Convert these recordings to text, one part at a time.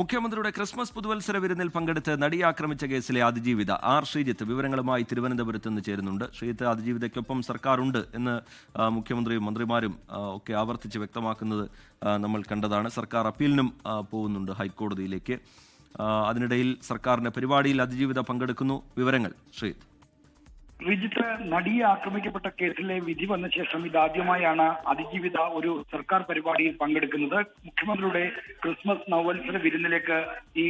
മുഖ്യമന്ത്രിയുടെ ക്രിസ്മസ് പുതുവത്സര വിരുന്നിൽ പങ്കെടുത്ത് നടിയെ ആക്രമിച്ച കേസിലെ അതിജീവിത ആർ ശ്രീജിത്ത് വിവരങ്ങളുമായി തിരുവനന്തപുരത്ത് നിന്ന് ചേരുന്നുണ്ട്. ശ്രീജിത്ത്, അതിജീവിതയ്ക്കൊപ്പം സർക്കാരുണ്ട് എന്ന് മുഖ്യമന്ത്രിയും മന്ത്രിമാരും ഒക്കെ ആവർത്തിച്ച് വ്യക്തമാക്കുന്നത് നമ്മൾ കണ്ടതാണ്. സർക്കാർ അപ്പീലിനും പോകുന്നുണ്ട് ഹൈക്കോടതിയിലേക്ക്. അതിനിടയിൽ സർക്കാരിന്റെ പരിപാടിയിൽ അതിജീവിത പങ്കെടുക്കുന്നു. വിവരങ്ങൾ ശ്രീജിത്ത്. ശ്രീജിത്ത്, നടിയെ ആക്രമിക്കപ്പെട്ട കേസിലെ വിധി വന്ന ശേഷം ഇതാദ്യമായാണ് അതിജീവിത ഒരു സർക്കാർ പരിപാടിയിൽ പങ്കെടുക്കുന്നത്. മുഖ്യമന്ത്രിയുടെ ക്രിസ്മസ് നവവത്സര വിരുന്നിലേക്ക് ഈ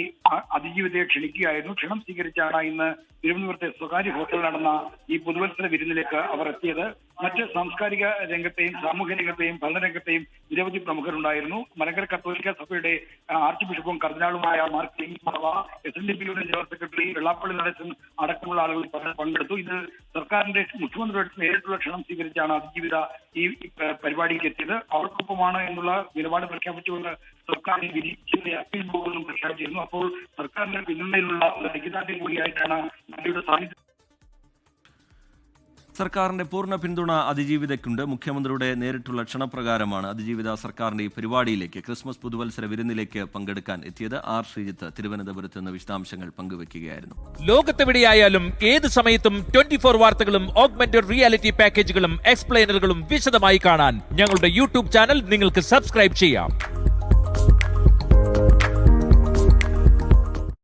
അതിജീവിതയെ ക്ഷണിക്കുകയായിരുന്നു. ക്ഷണം സ്വീകരിച്ചാണ് ഇന്ന് തിരുവനന്തപുരത്തെ സ്വകാര്യ ഹോട്ടലിൽ നടന്ന ഈ പുതുവത്സര വിരുന്നിലേക്ക് അവർ എത്തിയത്. മറ്റ് സാംസ്കാരിക രംഗത്തെയും സാമൂഹ്യ രംഗത്തെയും ഭരണരംഗത്തെയും നിരവധി പ്രമുഖരുണ്ടായിരുന്നു. മലങ്കര കത്തോലിക്ക സഭയുടെ ആർച്ച് ബിഷപ്പും കർദിനാളുമായ മാർ ക്ലീമിസ് ബാവ, SNDPയുടെ ജനറൽ സെക്രട്ടറി വെള്ളാപ്പള്ളി നടേശൻ അടക്കമുള്ള ആളുകൾ പങ്കെടുത്തു. ഇത് സർക്കാരിന്റെ മുഖ്യമന്ത്രിയുടെ നേരിട്ടുള്ള ക്ഷണം സ്വീകരിച്ചാണ് അതിജീവിത ഈ പരിപാടിക്ക് എത്തിയത്. അവർക്കൊപ്പമാണ് എന്നുള്ള നിലപാട് പ്രഖ്യാപിച്ചുകൊണ്ട് സർക്കാർ വിധിച്ചത് അപ്പീൽ പോകുമെന്നും പ്രഖ്യാപിച്ചിരുന്നു. അപ്പോൾ സർക്കാരിന്റെ പിന്തുണയിലുള്ള ഐക്യദാർഢ്യം കൂടിയായിട്ടാണ് നടിയുടെ സാന്നിധ്യം. സർക്കാരിന്റെ പൂർണ്ണ പിന്തുണ അതിജീവിതയ്ക്കുണ്ട്. മുഖ്യമന്ത്രിയുടെ നേരിട്ടുള്ള ക്ഷണപ്രകാരമാണ് അതിജീവിത സർക്കാരിന്റെ ഈ പരിപാടിയിലേക്ക് ക്രിസ്മസ് പുതുവത്സര വിരുന്നിലേക്ക് പങ്കെടുക്കാൻ എത്തിയത്. ആർ ശ്രീജിത്ത് തിരുവനന്തപുരത്ത് നിന്ന് വിശദാംശങ്ങൾ പങ്കുവയ്ക്കുകയായിരുന്നു. ലോകത്തെവിടെയായാലും ഏത് സമയത്തും 24 വാർത്തകളും ഓഗ്മെന്റഡ് റിയാലിറ്റി പാക്കേജുകളും എക്സ്പ്ലെയിനറുകളും വിശദമായി കാണാൻ ഞങ്ങളുടെ യൂട്യൂബ് ചാനൽ നിങ്ങൾക്ക് സബ്സ്ക്രൈബ് ചെയ്യാം.